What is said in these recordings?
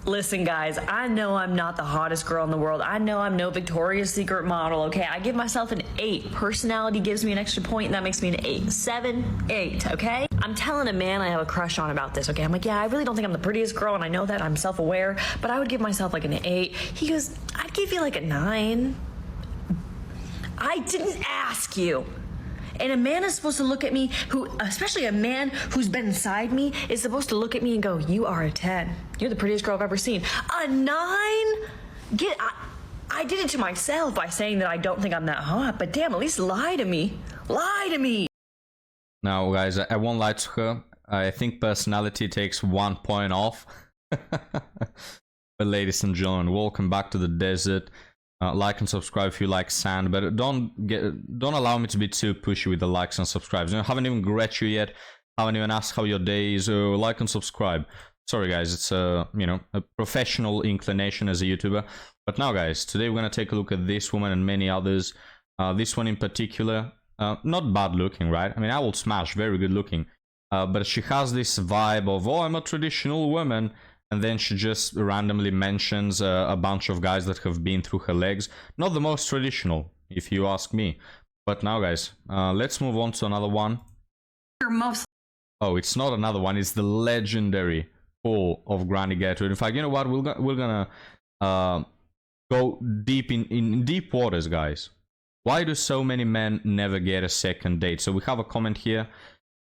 Listen, guys, I know I'm not the hottest girl in the world. I know I'm no Victoria's Secret model, okay? I give myself an 8. Personality gives me an extra point, and that makes me an 8. 7, 8, okay? I'm telling a man I have a crush on about this, okay? I'm like, yeah, I really don't think I'm the prettiest girl, and I know that. I'm self-aware, but I would give myself like an 8. He goes, I'd give you like a 9. I didn't ask you. And a man is supposed to look at me, especially a man who's been inside me, is supposed to look at me and go, you are a 10. You're the prettiest girl I've ever seen. A 9? I did it to myself by saying that I don't think I'm that hot, but damn, at least lie to me. Lie to me. Now, guys, I won't lie to her. I think personality takes 1 point off. But ladies and gentlemen, welcome back to the desert. Like and subscribe if you like sand, but don't allow me to be too pushy with the likes and subscribes. I haven't even greeted you yet. Haven't even asked how your day is. Like and subscribe. Sorry, guys, it's a professional inclination as a YouTuber. But now, guys, today we're gonna take a look at this woman and many others. This one in particular, not bad looking, right? I mean, I will smash, very good looking. But she has this vibe of, oh, I'm a traditional woman. And then she just randomly mentions a bunch of guys that have been through her legs. Not the most traditional, if you ask me. But now, guys, let's move on to another one. Oh, it's not another one. It's the legendary Fall of Granny Gertrude. In fact, you know what? We're gonna go deep in deep waters, guys. Why do so many men never get a second date? So we have a comment here.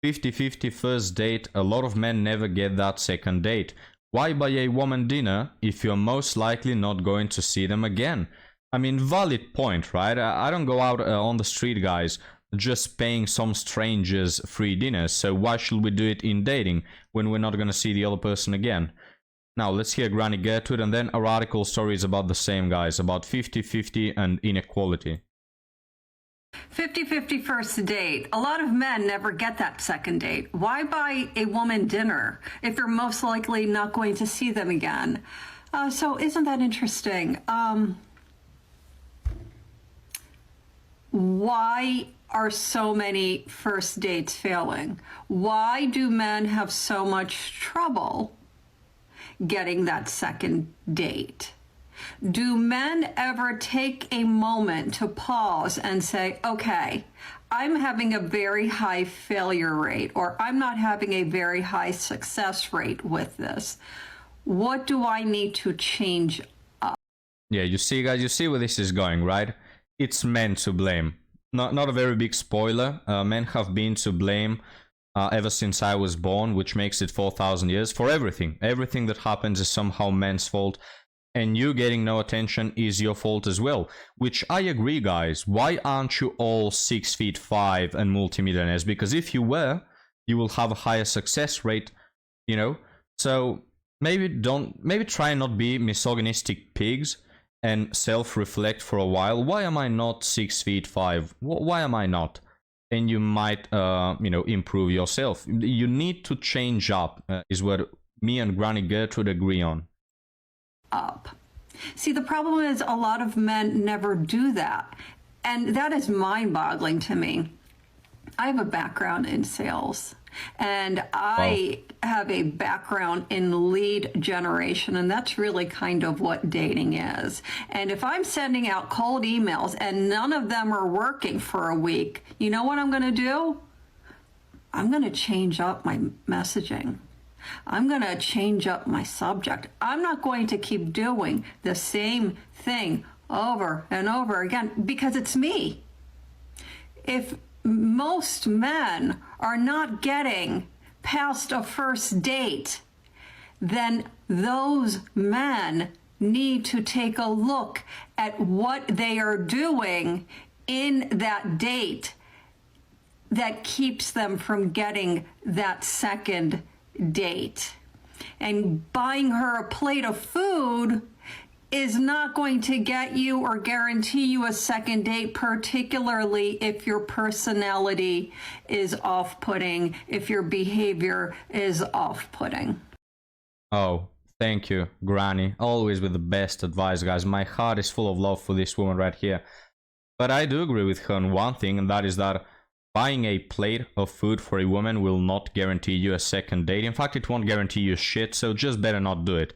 50-50 first date. A lot of men never get that second date. Why buy a woman dinner if you're most likely not going to see them again? I mean, valid point, right? I don't go out on the street, guys, just paying some strangers free dinners. So why should we do it in dating when we're not going to see the other person again? Now, let's hear Granny Gertrude, and then a radical story is about the same, guys, about 50-50 and inequality. 50-50 first date. A lot of men never get that second date. Why buy a woman dinner if you're most likely not going to see them again? So isn't that interesting? Why are so many first dates failing? Why do men have so much trouble getting that second date? Do men ever take a moment to pause and say, okay, I'm having a very high failure rate, or I'm not having a very high success rate with this. What do I need to change up? Yeah, you see, guys, you see where this is going, right? It's men to blame. Not a very big spoiler. Men have been to blame ever since I was born, which makes it 4,000 years, for everything. Everything that happens is somehow men's fault. And you getting no attention is your fault as well. Which I agree, guys. Why aren't you all 6'5" and multimillionaires? Because if you were, you will have a higher success rate, you know. So maybe try and not be misogynistic pigs and self-reflect for a while. Why am I not 6'5"? Why am I not? And you might, improve yourself. You need to change up, is what me and Granny Gertrude agree on. Up. See, the problem is a lot of men never do that. And that is mind-boggling to me. I have a background in sales, and I have a background in lead generation, and that's really kind of what dating is. And if I'm sending out cold emails and none of them are working for a week, you know what I'm going to do? I'm going to change up my messaging. I'm going to change up my subject. I'm not going to keep doing the same thing over and over again because it's me. If most men are not getting past a first date, then those men need to take a look at what they are doing in that date that keeps them from getting that second date. And buying her a plate of food is not going to get you or guarantee you a second date, particularly if your personality is off-putting, if your behavior is off-putting. Oh, thank you, Granny. Always with the best advice, guys. My heart is full of love for this woman right here. But I do agree with her on one thing, and that is that buying a plate of food for a woman will not guarantee you a second date. In fact, it won't guarantee you shit, so just better not do it.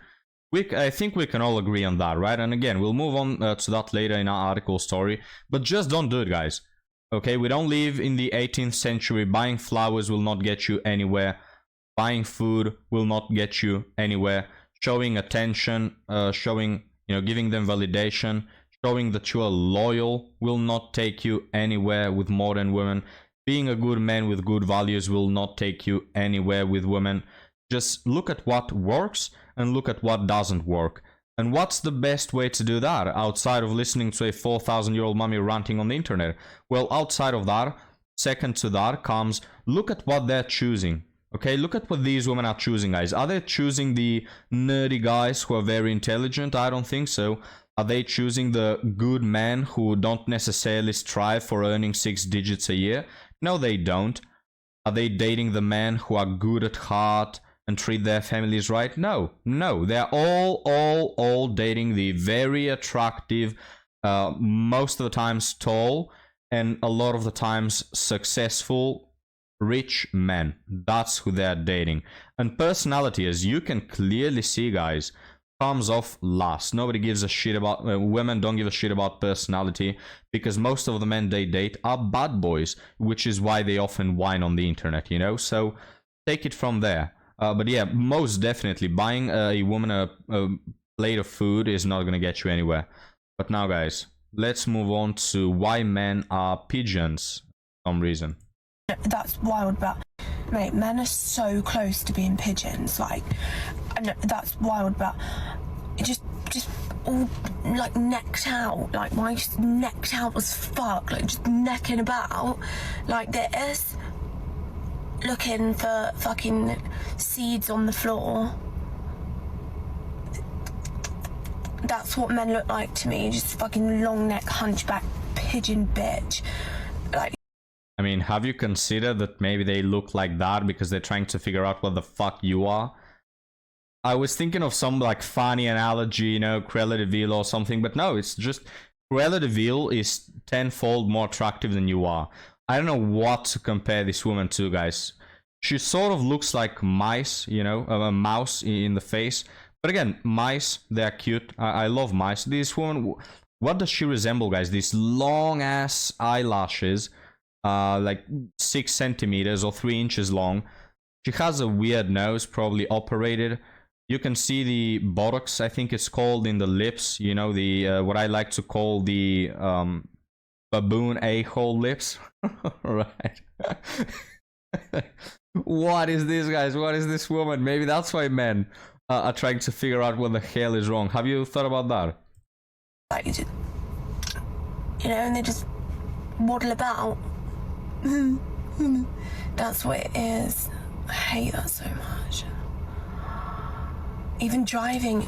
I think we can all agree on that, right? And again, we'll move on to that later in our article story. But just don't do it, guys. Okay, we don't live in the 18th century. Buying flowers will not get you anywhere. Buying food will not get you anywhere. Showing attention, showing, giving them validation, showing that you are loyal will not take you anywhere with modern women. Being a good man with good values will not take you anywhere with women. Just look at what works and look at what doesn't work. And what's the best way to do that outside of listening to a 4,000-year-old mummy ranting on the internet? Well, outside of that, second to that comes look at what they're choosing. Okay, look at what these women are choosing, guys. Are they choosing the nerdy guys who are very intelligent? I don't think so. Are they choosing the good men who don't necessarily strive for earning 6 digits a year? No, they don't. Are they dating the men who are good at heart and treat their families right? No. They're all dating the very attractive, most of the times tall, and a lot of the times successful, rich men. That's who they're dating. And personality, as you can clearly see, guys, comes off last. Nobody gives a shit about women don't give a shit about personality, because most of the men they date are bad boys, which is why they often whine on the internet, so take it from there. But yeah, most definitely buying a woman a plate of food is not going to get you anywhere. But now, guys, let's move on to why men are pigeons for some reason. That's wild, but mate, men are so close to being pigeons. Like, and that's wild, but just all like necked out. Like, my just necked out as fuck. Like, just necking about like this, looking for fucking seeds on the floor. That's what men look like to me. Just fucking long neck, hunchback, pigeon bitch. Like. I mean, have you considered that maybe they look like that because they're trying to figure out what the fuck you are? I was thinking of some like funny analogy, Cruella de Vil or something, but no, it's just Cruella de Vil is tenfold more attractive than you are. I don't know what to compare this woman to, guys. She sort of looks like mice, a mouse in the face. But again, mice, they're cute. I love mice. This woman, what does she resemble, guys? These long ass eyelashes. Like 6 centimeters or 3 inches long. She has a weird nose, probably operated. You can see the buttocks, I think it's called, in the lips. The what I like to call the baboon a-hole lips. Right. What is this, guys? What is this woman? Maybe that's why men are trying to figure out what the hell is wrong. Have you thought about that? Like, and they just waddle about. That's what it is. I hate that so much. Even driving.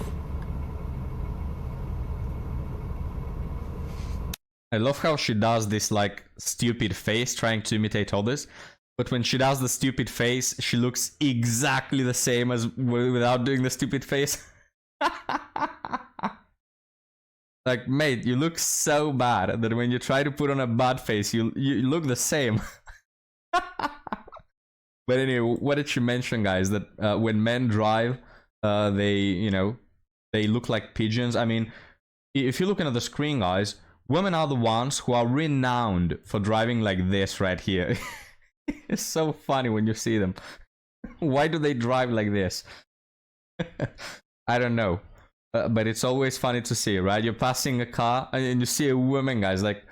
I love how she does this like stupid face trying to imitate others, but when she does the stupid face, she looks exactly the same as without doing the stupid face. Like, mate, you look so bad that when you try to put on a bad face, you look the same. But anyway, what did she mention, guys? That when men drive, they look like pigeons. I mean, if you're looking at the screen, guys, women are the ones who are renowned for driving like this right here. It's so funny when you see them. Why do they drive like this? I don't know. But it's always funny to see, right? You're passing a car and you see a woman, guys, like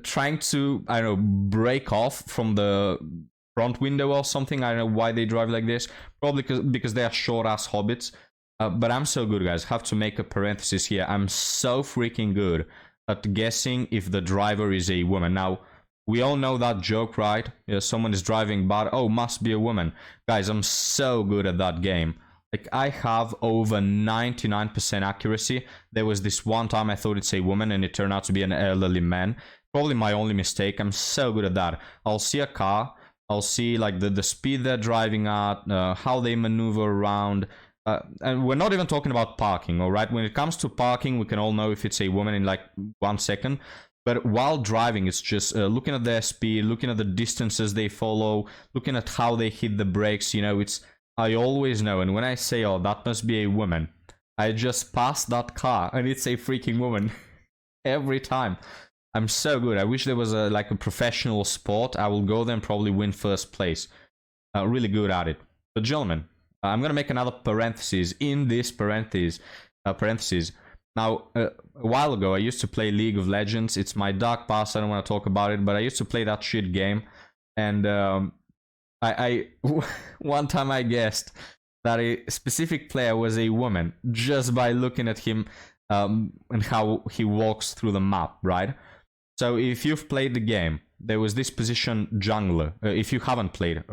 trying to, I don't know, break off from the front window or something. I don't know why they drive like this. Probably because they are short-ass hobbits. But I'm so good, guys. Have to make a parenthesis here. I'm so freaking good at guessing if the driver is a woman. Now, we all know that joke, right? Someone is driving bad. Oh, must be a woman. Guys, I'm so good at that game. Like, I have over 99% accuracy. There was this one time I thought it's a woman and it turned out to be an elderly man. Probably my only mistake. I'm so good at that. I'll see a car. I'll see like the speed they're driving at, how they maneuver around. And we're not even talking about parking, all right? When it comes to parking, we can all know if it's a woman in like 1 second. But while driving, it's just looking at their speed, looking at the distances they follow, looking at how they hit the brakes. I always know. And when I say, oh, that must be a woman, I just passed that car and it's a freaking woman. Every time. I'm so good. I wish there was a professional sport. I will go there and probably win first place. Really good at it. But gentlemen, I'm gonna make another parenthesis in this parenthesis. Now, a while ago, I used to play League of Legends. It's my dark past. I don't want to talk about it, but I used to play that shit game. And I one time I guessed that a specific player was a woman just by looking at him and how he walks through the map, right? So if you've played the game, there was this position jungler. If you haven't played,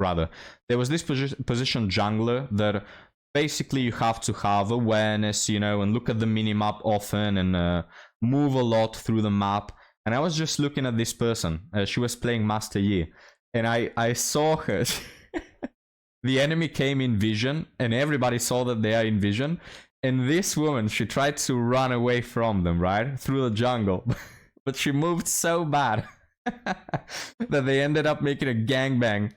rather, there was this position jungler that basically you have to have awareness, you know, and look at the minimap often and move a lot through the map. And I was just looking at this person. She was playing Master Yi. And I saw her. The enemy came in vision, and everybody saw that they are in vision. And this woman, she tried to run away from them, right? Through the jungle. But she moved so bad that they ended up making a gangbang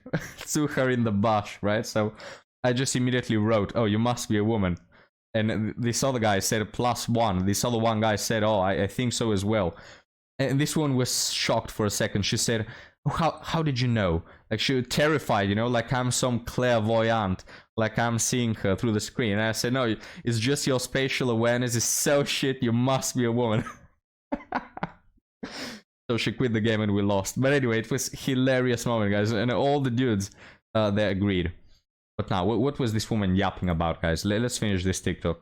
to her in the bush, right? So I just immediately wrote, oh, you must be a woman. And this other guy said +1. This other one guy said, oh, I think so as well. And this one was shocked for a second. She said, oh, how did you know? Like, she was terrified, you know, like I'm some clairvoyant, like I'm seeing her through the screen. And I said, no, it's just your spatial awareness is so shit, you must be a woman. So she quit the game and we lost. But anyway, it was a hilarious moment, guys. And all the dudes, they agreed. But now, what was this woman yapping about, guys? Let's finish this TikTok.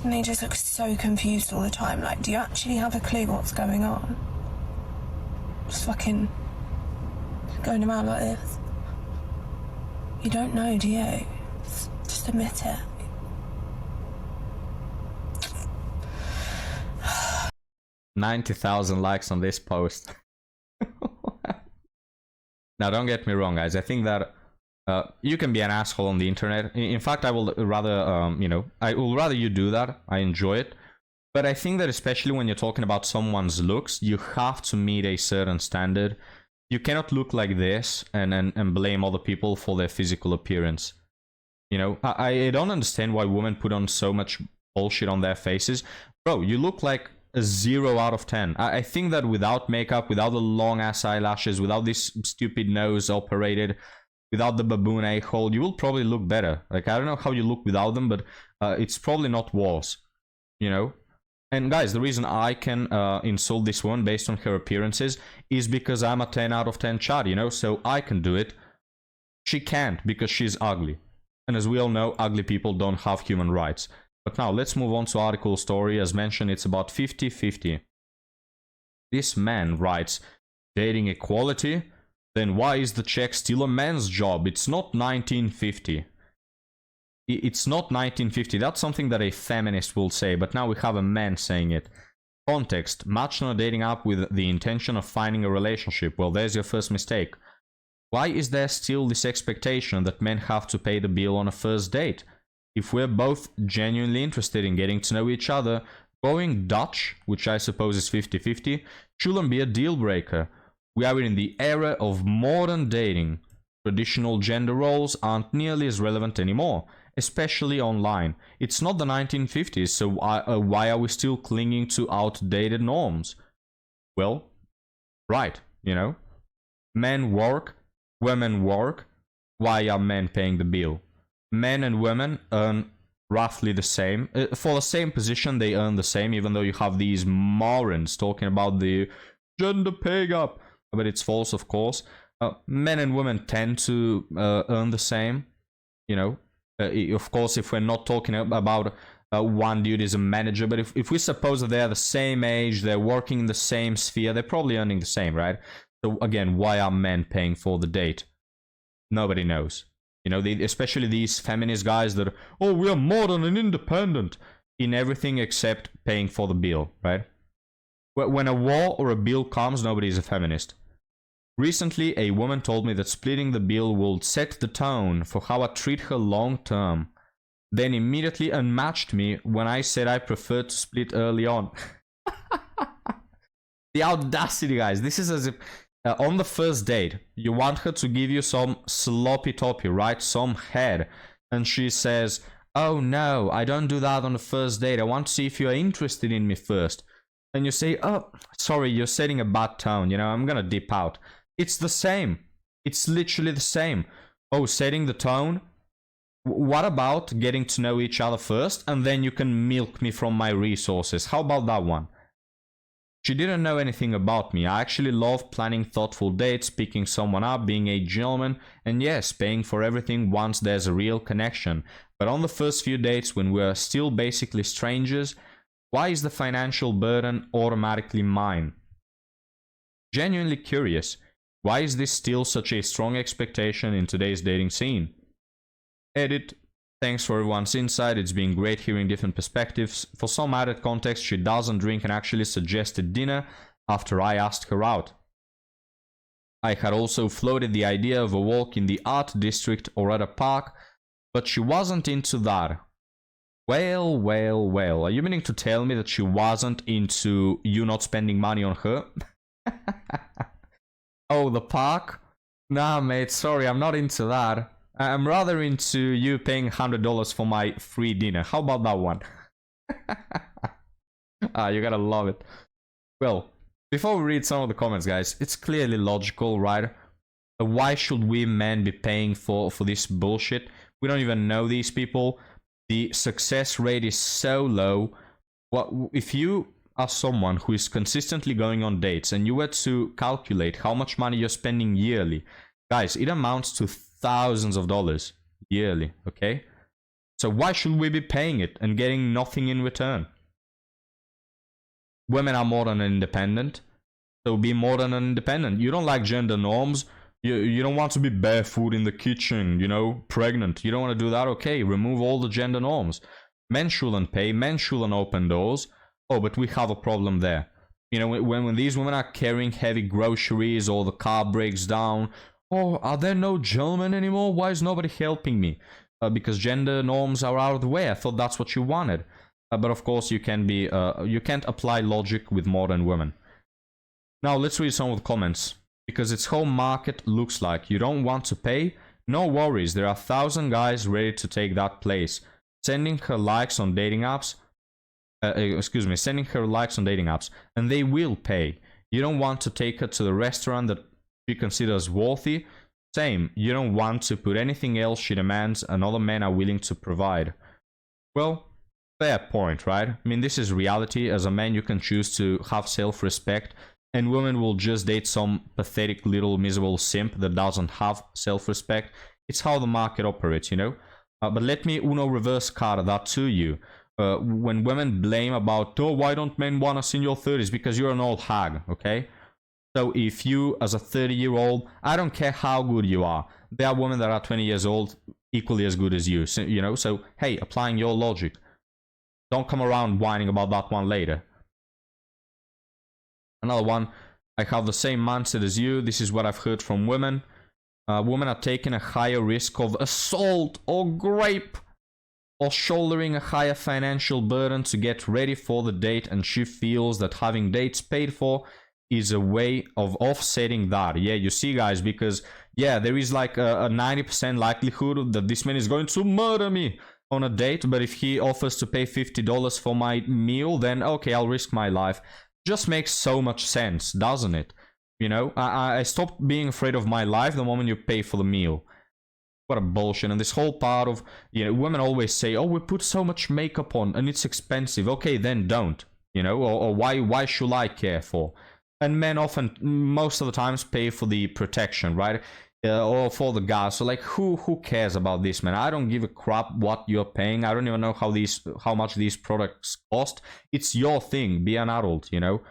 And they just look so confused all the time. Like, do you actually have a clue what's going on? Just fucking going around like this. You don't know, do you? Just admit it. 90,000 likes on this post. Now, don't get me wrong, guys. I think that you can be an asshole on the internet. In fact, I will rather, you know, I will rather you do that. I enjoy it. But I think that especially when you're talking about someone's looks, you have to meet a certain standard. You cannot look like this and blame other people for their physical appearance. You know, I don't understand why women put on so much bullshit on their faces. Bro, you look like a 0 out of 10. I think that without makeup, without the long ass eyelashes, without this stupid nose operated, without the baboon a-hole, you will probably look better. Like, I don't know how you look without them, but it's probably not worse. You know? And guys, the reason I can insult this one based on her appearances is because I'm a 10 out of 10 Chad, you know? So I can do it. She can't because she's ugly. And as we all know, ugly people don't have human rights. But now, let's move on to article story. As mentioned, it's about 50-50. This man writes, dating equality? Then why is the check still a man's job? It's not 1950. It's not 1950. That's something that a feminist will say, but now we have a man saying it. Context. Match on a dating app with the intention of finding a relationship. Well, there's your first mistake. Why is there still this expectation that men have to pay the bill on a first date? If we're both genuinely interested in getting to know each other, going Dutch, which I suppose is 50-50, shouldn't be a deal breaker. We are in the era of modern dating. Traditional gender roles aren't nearly as relevant anymore, especially online. It's not the 1950s, so why are we still clinging to outdated norms? Well, right, you know. Men work, women work. Why are men paying the bill? Men and women earn roughly the same. For the same position, they earn the same, even though you have these morons talking about the gender pay gap. But it's false, of course. Men and women tend to earn the same, you know. Of course, if we're not talking about one dude is a manager, but if we suppose that they're the same age, they're working in the same sphere, they're probably earning the same, right? So again, why are men paying for the date? Nobody knows. You know, especially these feminist guys that, oh, we are modern and independent in everything except paying for the bill, right? When a war or a bill comes, nobody is a feminist. Recently, a woman told me that splitting the bill will set the tone for how I treat her long term. Then immediately unmatched me when I said I preferred to split early on. The audacity, guys. This is as if on the first date, you want her to give you some sloppy toppy, right? Some head. And she says, oh no, I don't do that on the first date. I want to see if you are interested in me first. And you say, oh, sorry, you're setting a bad tone. You know, I'm gonna dip out. It's the same. It's literally the same. Oh, setting the tone? What about getting to know each other first and then you can milk me from my resources? How about that one? She didn't know anything about me. I actually love planning thoughtful dates, picking someone up, being a gentleman, and yes, paying for everything once there's a real connection. But on the first few dates, when we're still basically strangers, why is the financial burden automatically mine? Genuinely curious, why is this still such a strong expectation in today's dating scene? Edit. Thanks for everyone's insight. It's been great hearing different perspectives. For some added context, she doesn't drink and actually suggested dinner after I asked her out. I had also floated the idea of a walk in the art district or at a park, but she wasn't into that. Well, well, well. Are you meaning to tell me that she wasn't into you not spending money on her? Oh, the park? Nah, mate, sorry, I'm not into that. I'm rather into you paying $100 for my free dinner. How about that one? You gotta love it. Well, before we read some of the comments, guys, it's clearly logical, right? Why should we men be paying for this bullshit? We don't even know these people. The success rate is so low. What if you are someone who is consistently going on dates and you were to calculate how much money you're spending yearly? Guys, it amounts to thousands of dollars yearly, okay? So why should we be paying it and getting nothing in return? Women are more than independent, so be more than independent. You don't like gender norms. You don't want to be barefoot in the kitchen, you know, pregnant. You don't want to do that? Okay, remove all the gender norms. Men shouldn't pay. Men shouldn't open doors. Oh, but we have a problem there. You know, when these women are carrying heavy groceries or the car breaks down, oh, are there no gentlemen anymore? Why is nobody helping me? Because gender norms are out of the way. I thought that's what you wanted. But of course, you can't apply logic with modern women. Now, let's read some of the comments. Because it's how market looks like. You don't want to pay? No worries. There are 1,000 guys ready to take that place. Sending her likes on dating apps. Sending her likes on dating apps. And they will pay. You don't want to take her to the restaurant that she considers worthy. Same, you don't want to put anything else she demands and other men are willing to provide. Well, fair point, right? I mean, this is reality. As a man, you can choose to have self-respect, and women will just date some pathetic little miserable simp that doesn't have self-respect. It's how the market operates, you know? But let me reverse card that to you. When women blame about, oh, why don't men want us in your 30s? Because you're an old hag, okay? So if you, as a 30-year-old, I don't care how good you are, there are women that are 20 years old equally as good as you, so, you know? So, hey, applying your logic. Don't come around whining about that one later. Another one, I have the same mindset as you. This is what I've heard from women. Women are taking a higher risk of assault or rape or shouldering a higher financial burden to get ready for the date, and she feels that having dates paid for is a way of offsetting that. Yeah, you see, guys, because, yeah, there is like a 90% likelihood that this man is going to murder me on a date, but if he offers to pay $50 for my meal, then okay, I'll risk my life. Just makes so much sense, doesn't it? You know, I stopped being afraid of my life the moment you pay for the meal. What a bullshit. And this whole part of, you know, women always say, oh, we put so much makeup on and it's expensive. Okay, then don't, you know, or why should I care for? And men often, most of the times, pay for the protection, right? Or for the gas. So like, who cares about this, man? I don't give a crap what you're paying. I don't even know how much these products cost. It's your thing. Be an adult, you know.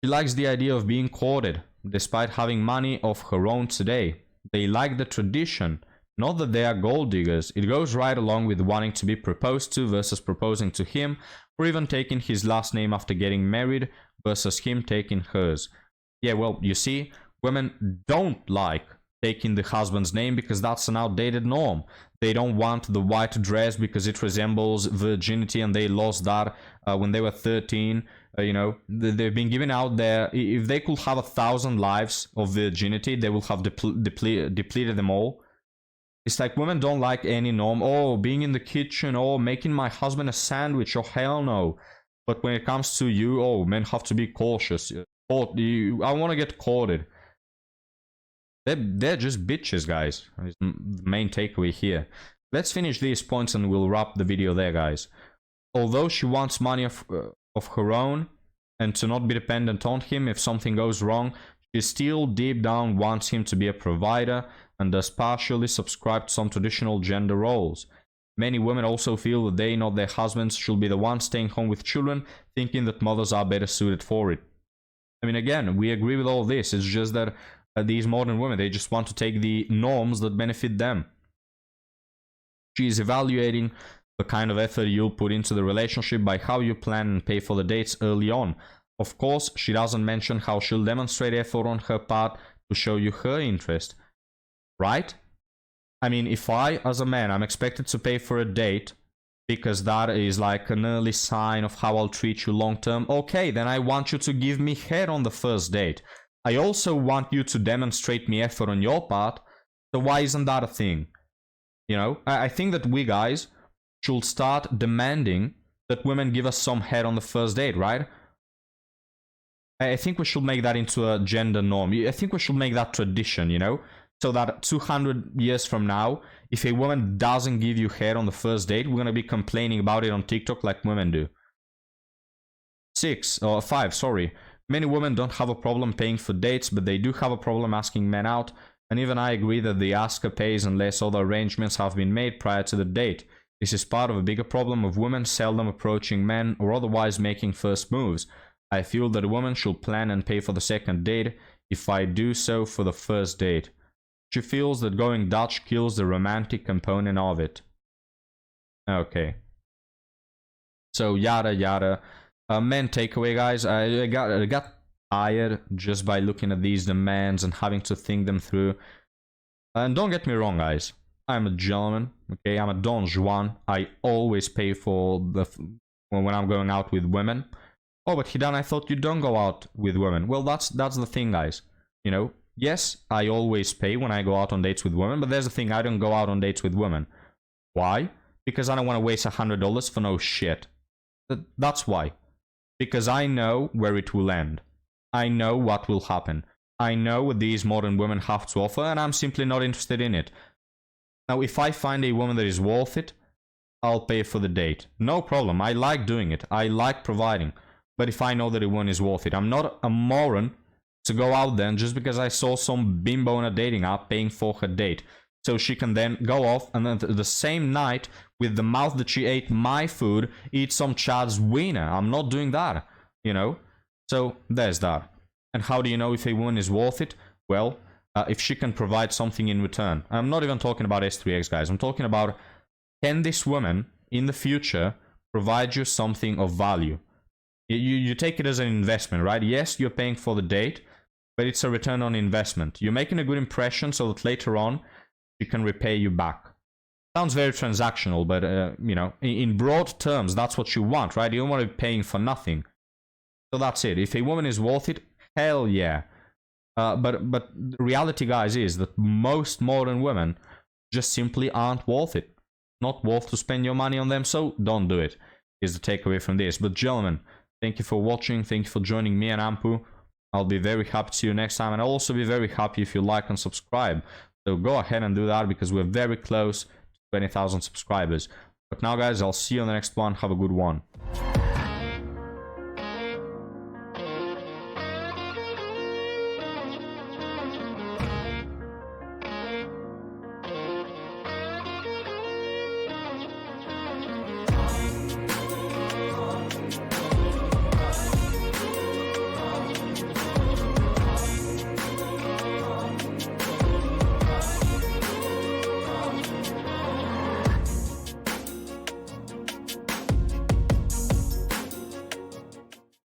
She likes the idea of being courted, despite having money of her own today. They like the tradition, not that they are gold diggers. It goes right along with wanting to be proposed to versus proposing to him, or even taking his last name after getting married versus him taking hers. Yeah, well, you see, women don't like taking the husband's name because that's an outdated norm. They don't want the white dress because it resembles virginity and they lost that when they were 13. You know, they've been given out there. If they could have 1,000 lives of virginity, they will have depleted them all. It's like women don't like any norm. Oh, being in the kitchen, oh, making my husband a sandwich, oh, hell no. But when it comes to you, oh, men have to be cautious. I want to get courted. They're just bitches, guys. Is the main takeaway here. Let's finish these points and we'll wrap the video there, guys. Although she wants money of her own and to not be dependent on him if something goes wrong, she still deep down wants him to be a provider and does partially subscribe to some traditional gender roles. Many women also feel that they, not their husbands, should be the ones staying home with children, thinking that mothers are better suited for it. I mean, again, we agree with all this. It's just that these modern women, they just want to take the norms that benefit them. She is evaluating the kind of effort you'll put into the relationship by how you plan and pay for the dates early on. Of course, she doesn't mention how she'll demonstrate effort on her part to show you her interest. Right? I mean, if I, as a man, I'm expected to pay for a date because that is like an early sign of how I'll treat you long term, okay, then I want you to give me head on the first date. I also want you to demonstrate me effort on your part, so why isn't that a thing? You know, I think that we guys should start demanding that women give us some head on the first date, right? I think we should make that into a gender norm. I think we should make that tradition, you know? So that 200 years from now, if a woman doesn't give you head on the first date, we're going to be complaining about it on TikTok like women do. 5, sorry. Many women don't have a problem paying for dates, but they do have a problem asking men out. And even I agree that the asker pays unless other arrangements have been made prior to the date. This is part of a bigger problem of women seldom approaching men or otherwise making first moves. I feel that a woman should plan and pay for the second date if I do so for the first date. She feels that going Dutch kills the romantic component of it. Okay. So yada yada. Main takeaway, guys. I got tired just by looking at these demands and having to think them through. And don't get me wrong, guys. I'm a gentleman. Okay, I'm a Don Juan. I always pay for when I'm going out with women. Oh, but Hidan, I thought you don't go out with women. Well, that's the thing, guys. You know. Yes, I always pay when I go out on dates with women, but there's the thing, I don't go out on dates with women. Why? Because I don't want to waste $100 for no shit. That's why. Because I know where it will end. I know what will happen. I know what these modern women have to offer, and I'm simply not interested in it. Now, if I find a woman that is worth it, I'll pay for the date. No problem. I like doing it. I like providing. But if I know that a woman is worth it, I'm not a moron to go out then just because I saw some bimbo in a dating app paying for her date. So she can then go off and then the same night with the mouth that she ate my food, eat some Chad's wiener. I'm not doing that, you know? So there's that. And how do you know if a woman is worth it? Well, if she can provide something in return. I'm not even talking about S3X, guys. I'm talking about, can this woman in the future provide you something of value? You take it as an investment, right? Yes, you're paying for the date, but it's a return on investment. You're making a good impression so that later on, she can repay you back. Sounds very transactional, but, you know, in broad terms, that's what you want, right? You don't want to be paying for nothing. So that's it. If a woman is worth it, hell yeah. But the reality, guys, is that most modern women just simply aren't worth it. Not worth to spend your money on them, so don't do it, is the takeaway from this. But gentlemen, thank you for watching. Thank you for joining me and Ampu. I'll be very happy to see you next time, and I'll also be very happy if you like and subscribe. So go ahead and do that because we're very close to 20,000 subscribers. But now, guys, I'll see you on the next one. Have a good one.